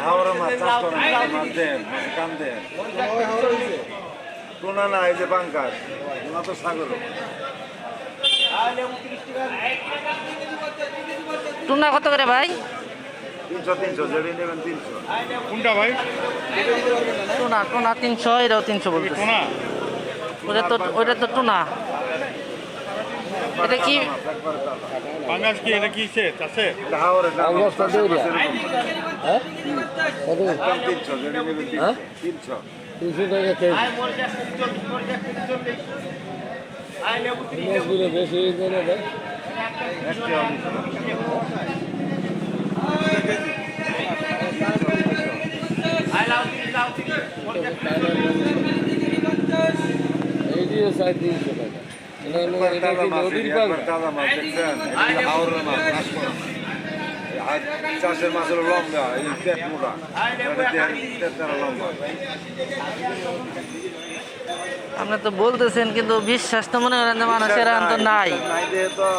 হাওড়া মাছ চাষ করেন মাছ দেন মাছ কান দেন টুনা না এই যে বাঙ্কার টুনা তো সাগর টুনা কত করে ভাই? 300 যেটা নেবেন 300। কোনটা ভাই? টুনা টুনা 300, এটাও 300 বলতে। টোনা ওইটা তো টুনা। এটা কি পাঙ্গাস কি এটা কিসে চাষে? এটা হাওড়ের দাম পাঙ্গাসটা দিয়ে দেয়া। হ্যাঁ কত? একদম 300 যেটা নেবেন 300। 300 টাকা কেজি। মাছগুলো বেশি করে দেয়। একটি অনেক এইটিও 350 টাকা। এটা কি নদীর পাঙ্গাস? তাজা মাছ দেখছেন এটা হাওড়ের মাছ চাষ করেন আর চাষের মাছ হলো লম্বা এই পেট মোটা পেট লম্বা আপনি তো বলতেছেন কিন্তু বিশ্বাস তো মনে করেন যে মানুষের তো নাই। নাই দিয়ে তো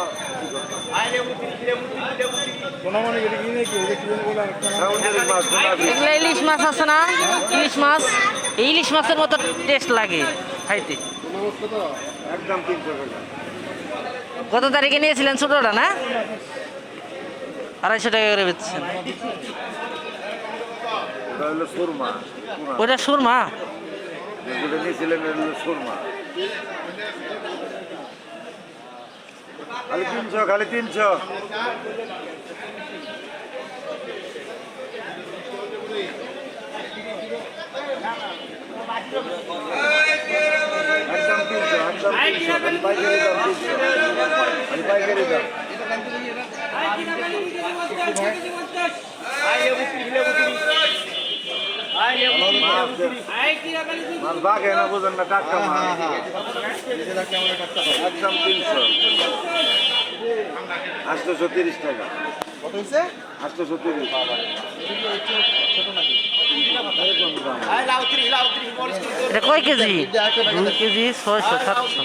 টোনা মানে এটা কি নাকি ওটা কি বলে আরেকটা নাম? সামুদ্রিক মাছ এগুলো ইলিশ মাছ আছে না, ইলিশ মাছ, এই ইলিশ মাছের মতো টেস্ট লাগে খাইতে। একদম 300 টাকা। কত তারিখে নিয়েছিলেন ছোটটা না? 250 টাকা করে বেচছেন। ওটা হলো সুরমা ওইটা সুরমা। যেগুলো নিয়েছিলেন এটা হলো সুরমা খালি 300 খালি 300। একদম 300 একদম 300 খালি পাইকারি দাম 300 খালি পাইকারি দাম মাছ বাঘে না বুঝেন না টাটকা মাছ একদম 300 830 টাকা। কত হইছে? 830 এটা কয় কেজি? 2 কেজি 600 700।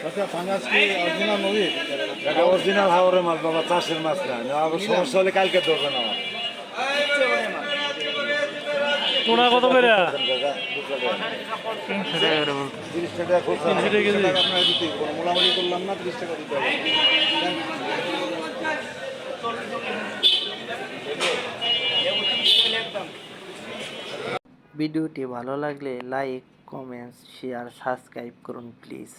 আচ্ছা পাঙ্গাস কি অরিজিনাল নদী? এটা অরিজিনাল হাওড়ের মাছ বাবা চাষের মাছ না আবার সমস্যা হলে কালকে ধরবেন আমার টোনা কত করে? 300 টাকা করে বলতে। 30 টাকা খুচরা 300 টাকা কেজি আপনারা দিতে কোনো মোলামুলি করলাম না 30 টাকা দিতে হবে। ভিডিওটি ভালো লাগলে লাইক, কমেন্টস, শেয়ার, সাবস্ক্রাইব করুন প্লিজ।